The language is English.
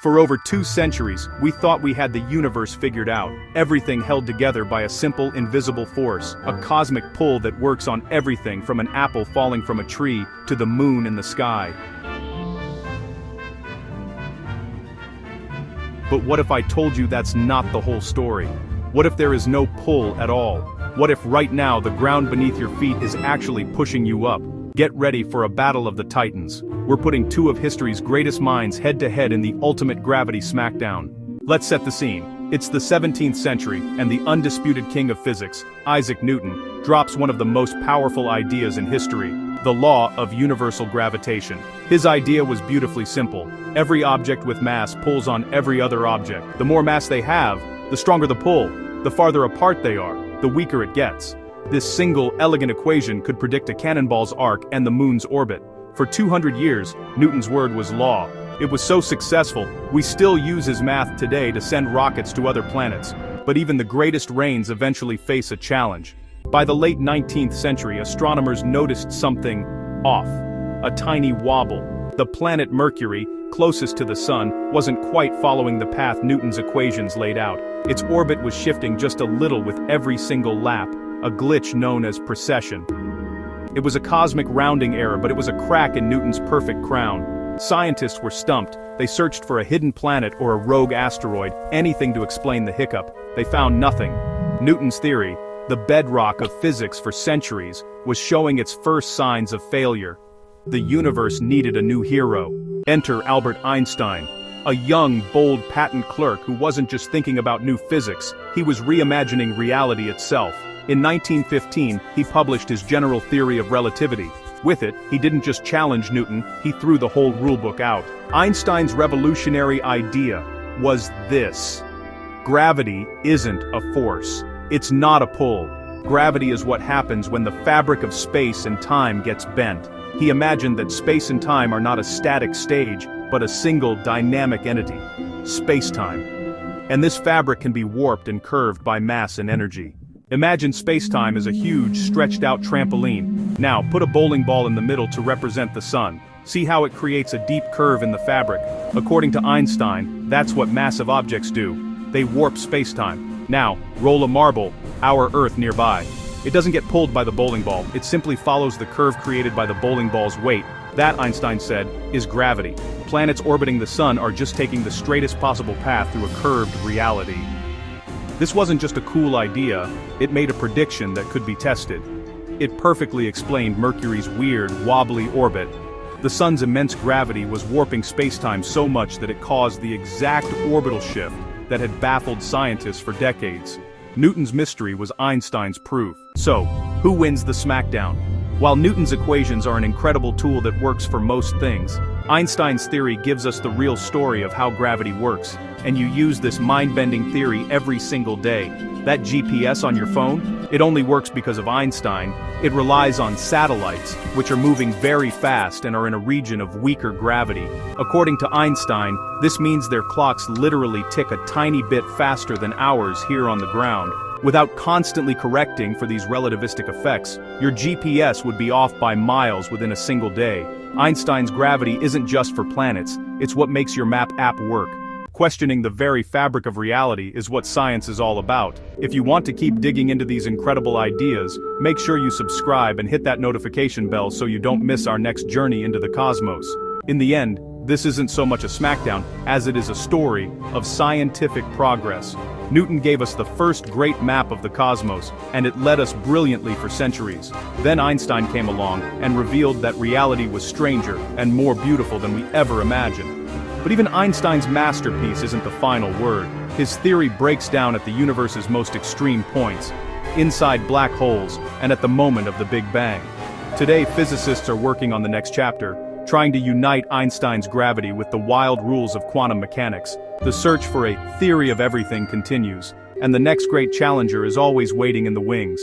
For over 2 centuries, we thought we had the universe figured out, everything held together by a simple invisible force, a cosmic pull that works on everything from an apple falling from a tree to the moon in the sky. But what if I told you that's not the whole story? What if there is no pull at all? What if right now the ground beneath your feet is actually pushing you up? Get ready for a battle of the titans. We're putting 2 of history's greatest minds head-to-head in the ultimate gravity smackdown. Let's set the scene. It's the 17th century, and the undisputed king of physics, Isaac Newton, drops one of the most powerful ideas in history, the law of universal gravitation. His idea was beautifully simple. Every object with mass pulls on every other object. The more mass they have, the stronger the pull. The farther apart they are, the weaker it gets. This single, elegant equation could predict a cannonball's arc and the moon's orbit. For 200 years, Newton's word was law. It was so successful, we still use his math today to send rockets to other planets. But even the greatest brains eventually face a challenge. By the late 19th century, astronomers noticed something off. A tiny wobble. The planet Mercury, closest to the sun, wasn't quite following the path Newton's equations laid out. Its orbit was shifting just a little with every single lap, a glitch known as precession. It was a cosmic rounding error, but it was a crack in Newton's perfect crown. Scientists were stumped. They searched for a hidden planet or a rogue asteroid, anything to explain the hiccup. They found nothing. Newton's theory, the bedrock of physics for centuries, was showing its first signs of failure. The universe needed a new hero. Enter Albert Einstein, a young, bold patent clerk who wasn't just thinking about new physics, he was reimagining reality itself. In 1915, he published his general theory of relativity. With it, he didn't just challenge Newton, he threw the whole rulebook out. Einstein's revolutionary idea was this: gravity isn't a force. It's not a pull. Gravity is what happens when the fabric of space and time gets bent. He imagined that space and time are not a static stage, but a single dynamic entity, spacetime. And this fabric can be warped and curved by mass and energy. Imagine spacetime as a huge, stretched-out trampoline. Now, put a bowling ball in the middle to represent the sun. See how it creates a deep curve in the fabric. According to Einstein, that's what massive objects do. They warp spacetime. Now, roll a marble, our Earth nearby. It doesn't get pulled by the bowling ball, it simply follows the curve created by the bowling ball's weight. That, Einstein said, is gravity. Planets orbiting the sun are just taking the straightest possible path through a curved reality. This wasn't just a cool idea, it made a prediction that could be tested. It perfectly explained Mercury's weird, wobbly orbit. The sun's immense gravity was warping spacetime so much that it caused the exact orbital shift that had baffled scientists for decades. Newton's mystery was Einstein's proof. So, who wins the smackdown? While Newton's equations are an incredible tool that works for most things, Einstein's theory gives us the real story of how gravity works, and you use this mind-bending theory every single day. That GPS on your phone? It only works because of Einstein. It relies on satellites, which are moving very fast and are in a region of weaker gravity. According to Einstein, this means their clocks literally tick a tiny bit faster than ours here on the ground. Without constantly correcting for these relativistic effects, your GPS would be off by miles within a single day. Einstein's gravity isn't just for planets, it's what makes your map app work. Questioning the very fabric of reality is what science is all about. If you want to keep digging into these incredible ideas, make sure you subscribe and hit that notification bell so you don't miss our next journey into the cosmos. In the end, this isn't so much a smackdown as it is a story of scientific progress. Newton gave us the first great map of the cosmos, and it led us brilliantly for centuries. Then Einstein came along and revealed that reality was stranger and more beautiful than we ever imagined. But even Einstein's masterpiece isn't the final word. His theory breaks down at the universe's most extreme points, inside black holes, and at the moment of the Big Bang. Today, physicists are working on the next chapter, trying to unite Einstein's gravity with the wild rules of quantum mechanics. The search for a theory of everything continues, and the next great challenger is always waiting in the wings.